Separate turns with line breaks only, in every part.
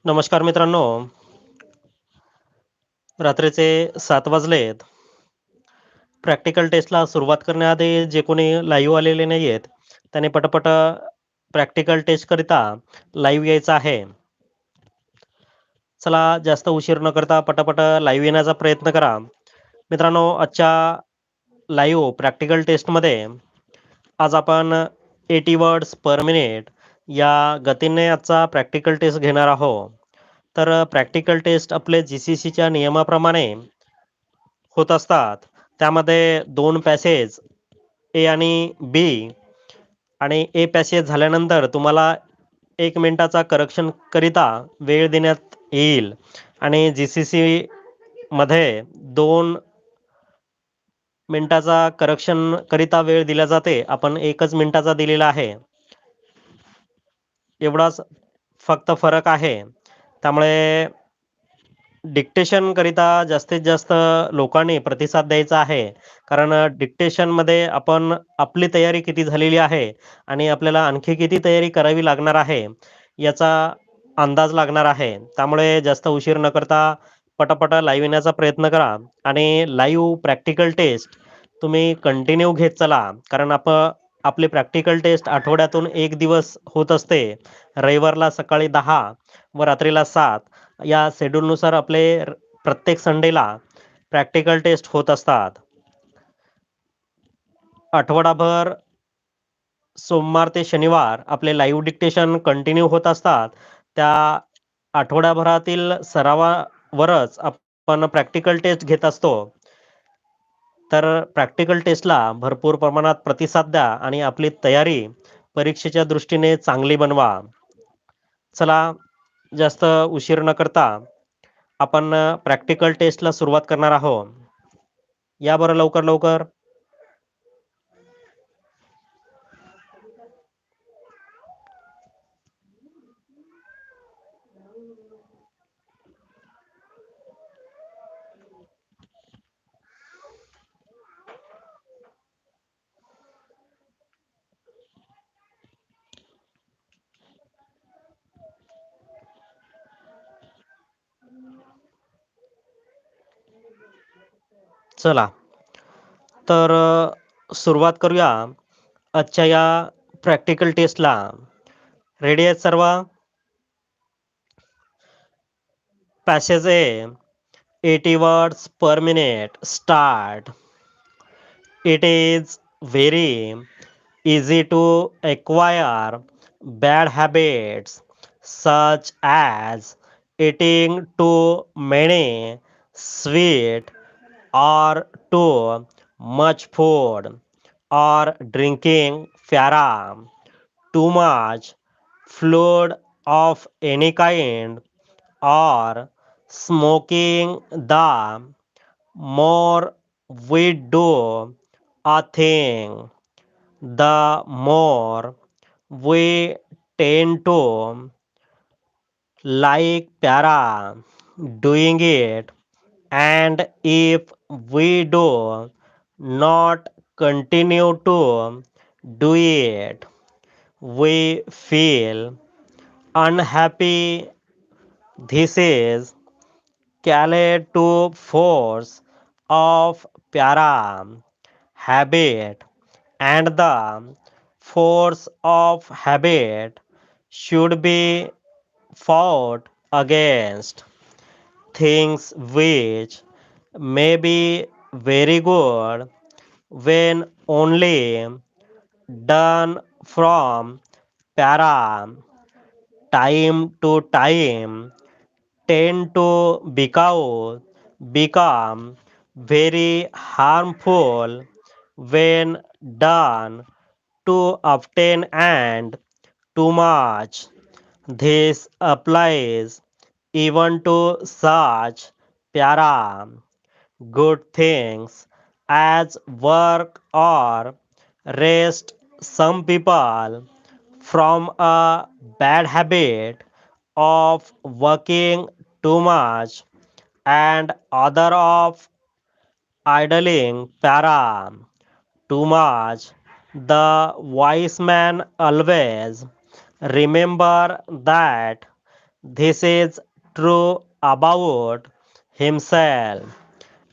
नमस्कार मित्रांनो. रात्रीचे 7 वाजलेत. प्रॅक्टिकल टेस्टला सुरुवात करण्याआधी जे कोणी लाईव्ह आलेले नाही आहेत, त्याने पटापट प्रॅक्टिकल टेस्टकरिता लाईव्ह यायचं आहे. चला जास्त उशीर न करता पटापट लाईव्ह येण्याचा प्रयत्न करा. मित्रांनो, आजच्या लाईव्ह प्रॅक्टिकल टेस्टमध्ये आज आपण 80 वर्ड्स पर मिनिट या गतीने आजचा प्रॅक्टिकल टेस्ट घेणार आहोत. तर प्रॅक्टिकल टेस्ट आपले GCCच्या नियमाप्रमाणे होत असतात. त्यामध्ये 2 पॅसेज ए आणि बी आणि ए पॅसेज झाल्यानंतर तुम्हाला 1 मिनिटाचा करेक्शन करिता वेळ देण्यात येईल आणि GCC मध्ये 2 मिनिटाचा करेक्शन करिता वेळ दिला जाते. आपण 1च मिनिटाचा दिलेला आहे. एवढाच फक्त फरक आहे. त्यामुळे डिक्टेशनकरिता जास्तीत जास्त लोकांनी प्रतिसाद द्यायचा आहे. कारण डिक्टेशनमध्ये आपण आपली तयारी किती झालेली आहे आणि आपल्याला आणखी किती तयारी करावी लागणार आहे, याचा अंदाज लागणार आहे. त्यामुळे जास्त उशीर न करता पटापट लाईव्ह येण्याचा प्रयत्न करा आणि लाईव्ह प्रॅक्टिकल टेस्ट तुम्ही कंटिन्यू घेत चला. कारण आपली प्रॅक्टिकल टेस्ट आठवड्यातून 1 दिवस होत असते. रविवारला सकाळी 10 व रात्रीला 7 या शेड्यूलनुसार आपले प्रत्येक संडेला प्रॅक्टिकल टेस्ट होत असतात. आठवडाभर सोमवार ते शनिवार आपले लाईव्ह डिक्टेशन कंटिन्यू होत असतात. त्या आठवड्याभरातील सरावावरच आपण प्रॅक्टिकल टेस्ट घेत असतो. तर प्रॅक्टिकल टेस्टला भरपूर प्रमाणात प्रतिसाद द्या आणि आपली तयारी परीक्षेच्या दृष्टीने चांगली बनवा. चला जास्त उशीर न करता आपण प्रॅक्टिकल टेस्टला सुरुवात करणार आहोत. या बरं लवकर लवकर. चला तर सुरुवात करूया आजच्या या प्रॅक्टिकल टेस्टला. रेडी आहेत सर्व? Passage A 80 words per minute. Start. It is very easy to acquire bad habits such as eating too many sweet or too much food or drinking fara too much fluid of any kind or smoking. The more we do a thing, the more we tend to like para doing it, and if we do not continue to do it, we feel unhappy. This is calculated to force of para habit, and the force of habit should be fought against. Things which may be very good when only done from para time to time tend to become very harmful when done too often and too much. This applies even to such para good things as work or rest. Some people from a bad habit of working too much and other of idling para too much. The wise man always remember that This is true about himself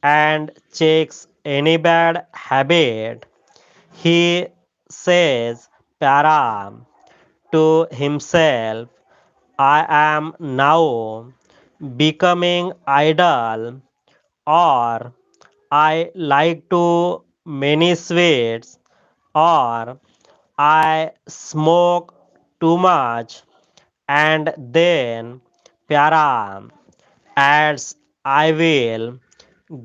and checks any bad habit. He says para to himself, I am now becoming idle, or I like to many sweets, or I smoke too much, and then para adds, I will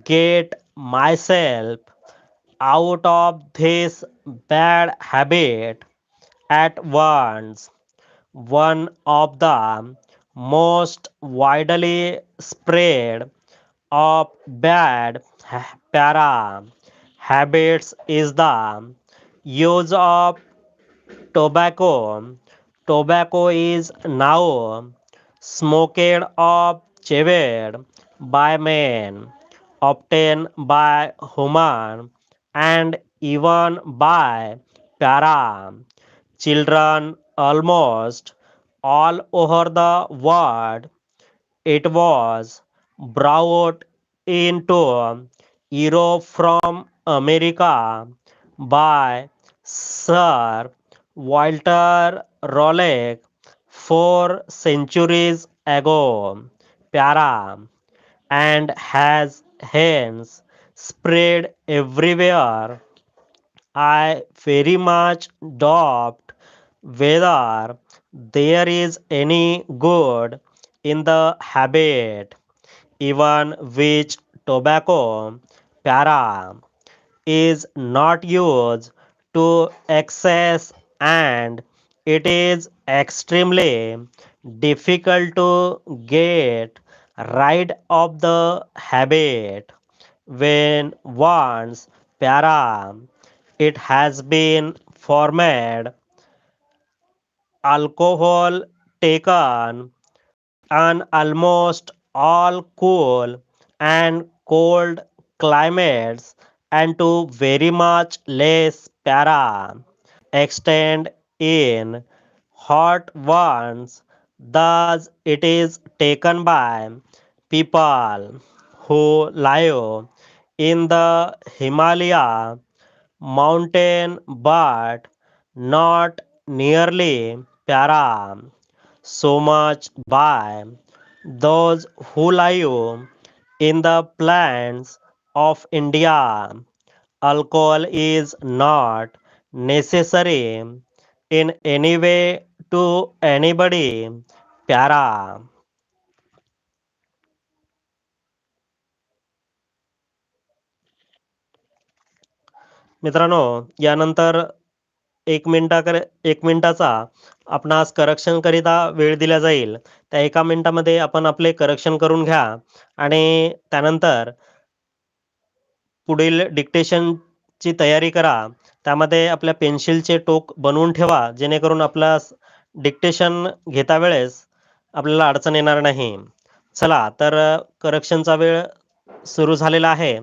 get myself out of this bad habit at once. One of the most widely spread of bad para habits is the use of tobacco. Tobacco is now smoked or chewed by men, often by human, and even by para children almost all over the world. It was brought into Europe from America by Sir Walter Raleigh 4 centuries ago. Para and has hence spread everywhere. I very much doubt whether there is any good in the habit, even which tobacco para is not used to excess, and it is extremely difficult to get rid of the habit when once para it has been formed. Alcohol taken on almost all cool and cold climates, and to very much less para extend in hot ones. Thus, it is taken by people who live in the Himalaya mountain but not nearly para so much by those who live in the plains of India. Alcohol is not necessary in any way to anybody. Para. मित्रांनो, यानंतर 1 मिनिटाचा आपणास correction करिता वेळ दिला जाईल. त्या 1 मिनिटामध्ये आपण आपले करेक्शन करून घ्या आणि त्यानंतर पुढील डिक्टेशनची तयारी करा. त्यामध्ये आपल्या पेन्सिलचे टोक बनवून ठेवा, जेणेकरून आपला डिक्टेशन घेता वेळेस आपल्याला अडचण येणार नाही. चला तर करेक्शनचा वेळ सुरू झालेला आहे.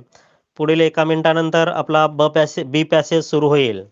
पुढील 1 मिनिटानंतर आपला बी पॅसेज सुरू होईल.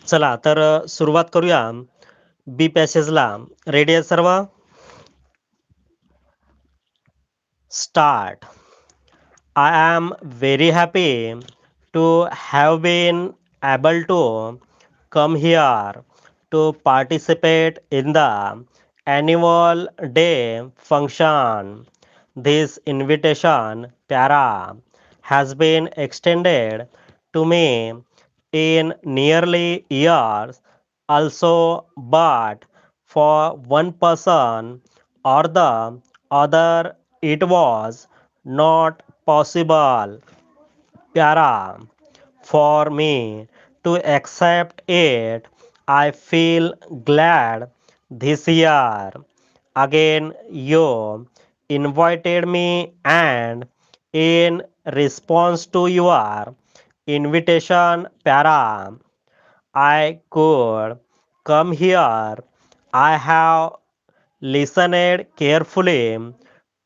चला तर सुरुवात करूया बी पॅसेजला. रेडी आहे सर्व? Start. I am very happy to have been able to come here to participate in the annual day function. This invitation, Para, has been extended to me in nearly years also, but for one person or the other, it was not possible, Pyara, for me to accept it. I feel glad this year. Again, you invited me, and in response to your invitation, Pyara, I could come here. I have listened carefully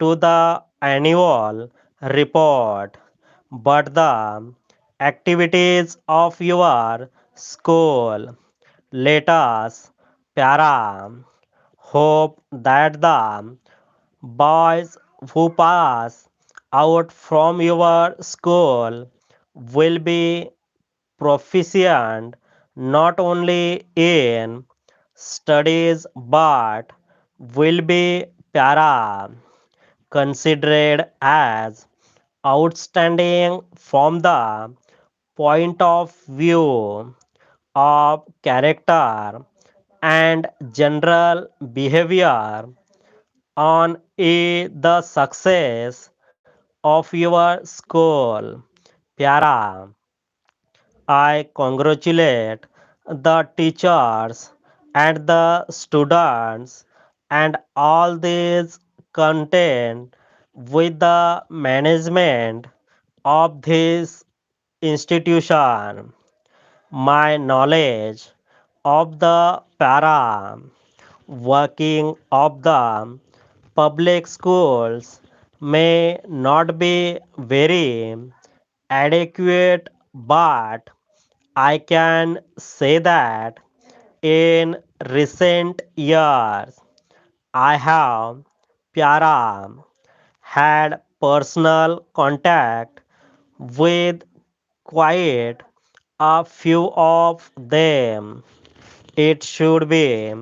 to the annual report, but the activities of your school, let us, Para, hope that the boys who pass out from your school will be proficient not only in studies but will be para considered as outstanding from the point of view of character and general behavior on the success of your school. Pyara, I congratulate the teachers and the students and all these content with the management of this institution. My knowledge of the para working of the public schools may not be very adequate, but I can say that in recent years I have Pyara had personal contact with quite a few of them. It should be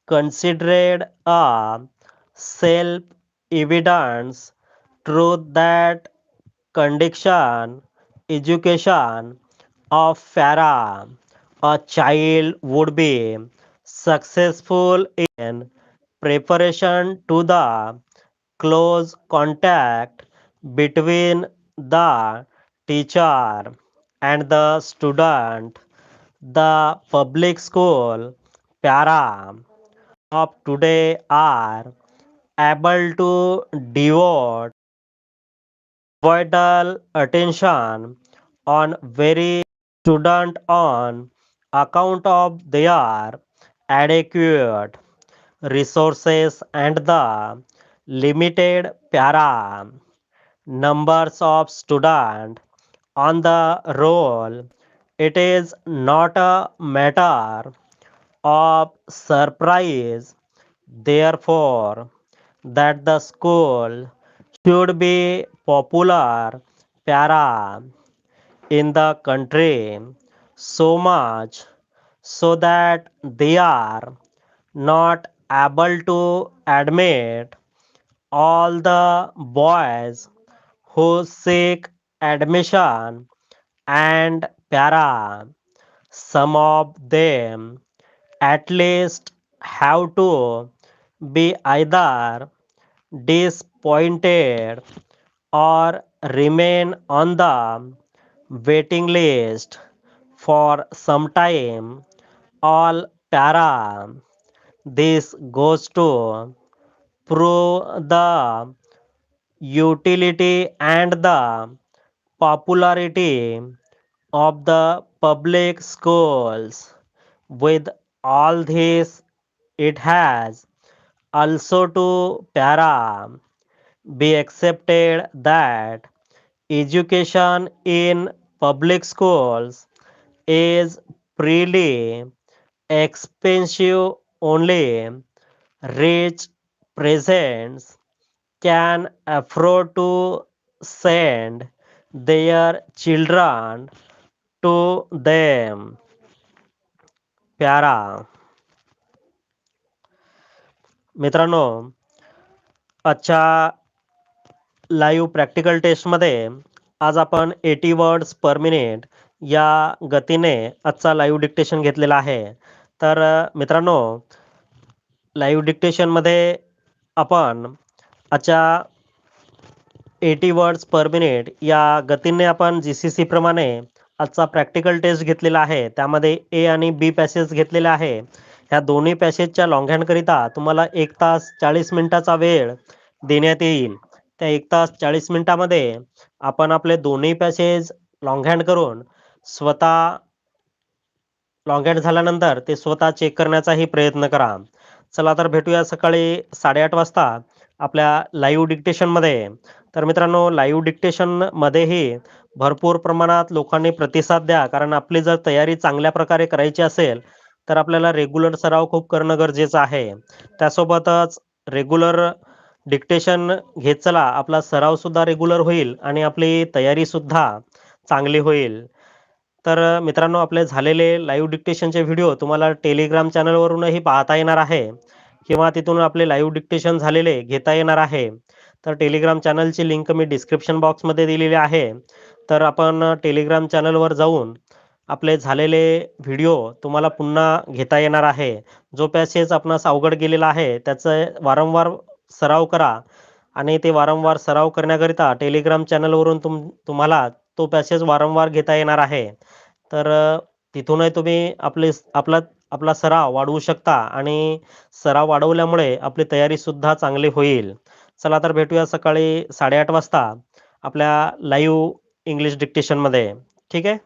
considered a self evidence truth that condition education of Farah, a child would be successful in preparation to the close contact between the teacher and the student. The public school para of today are able to devote vital attention on very student on account of their adequate resources and the limited para numbers of students on the roll. It is not a matter of surprise, therefore, that the school should be popular para in the country so much so that they are not able to admit all the boys who seek admission and para some of them at least have to be either disappointed or remain on the waiting list for some time. All para. This goes to prove the utility and the popularity of the public schools. With all this, it has also to para be accepted that education in public schools is freely, expensive only, rich presents can afford to send their children to them. प्यारा. मित्रांनो, आजच्या live practical टेस्टमध्ये आज आपण 80 words per minute या गतीने आजचा live dictation घेतलेला आहे. तर मित्रांनो, लाईव्ह डिक्टेशनमध्ये आपण आजच्या 80 वर्ड्स पर मिनिट या गतीने आपण GCC प्रमाणे आजचा प्रॅक्टिकल टेस्ट घेतलेला आहे. त्यामध्ये ए आणि बी पॅसेज घेतलेले आहे. ह्या दोन्ही पॅसेजच्या लॉंघहँडकरिता तुम्हाला 1 तास 40 मिनिटाचा वेळ देण्यात येईल. त्या 1 तास 40 मिनिटामध्ये आपण आपले दोन्ही पॅसेज लॉंघहँड करून स्वतः लॉंघहँड झाल्यानंतर ते स्वतः चेक करण्याचाही प्रयत्न करा. चला तर भेटूया सकाळी 8:30 वाजता आपल्या लाईव्ह डिक्टेशनमध्ये. तर मित्रांनो, लाईव्ह डिक्टेशनमध्येही भरपूर प्रमाणात लोकांनी प्रतिसाद द्या. कारण आपली जर तयारी चांगल्या प्रकारे करायची असेल तर आपल्याला रेग्युलर सराव खूप करणं गरजेचं आहे. त्यासोबतच रेग्युलर डिक्टेशन घेत चला. आपला सरावसुद्धा रेग्युलर होईल आणि आपली तयारीसुद्धा चांगली होईल. तर मित्रांनो, आपले झालेले लाईव्ह डिक्टेशनचे व्हिडिओ तुम्हाला टेलिग्राम चॅनलवरूनही पाहता येणार आहे किंवा तिथून आपले लाईव्ह डिक्टेशन झालेले घेता येणार आहे. तर टेलिग्राम चॅनलची लिंक मी डिस्क्रिप्शन बॉक्समध्ये दिलेली आहे. तर आपण टेलिग्राम चॅनलवर जाऊन आपले झालेले व्हिडिओ तुम्हाला पुन्हा घेता येणार आहे. जो पॅसेज आपणास अवघड गेलेला आहे त्याचं वारंवार सराव करा आणि ते वारंवार सराव करण्याकरिता टेलिग्राम चॅनलवरून तुम्हाला तो पॅसेज वारंवार घेता येणार आहे. तर तिथूनही तुम्ही आपला आपला सराव वाढवू शकता आणि सराव वाढवल्यामुळे आपली तयारीसुद्धा चांगली होईल. चला तर भेटूया सकाळी 8:30 वाजता आपल्या लाईव्ह इंग्लिश डिक्टेशनमध्ये. ठीक आहे?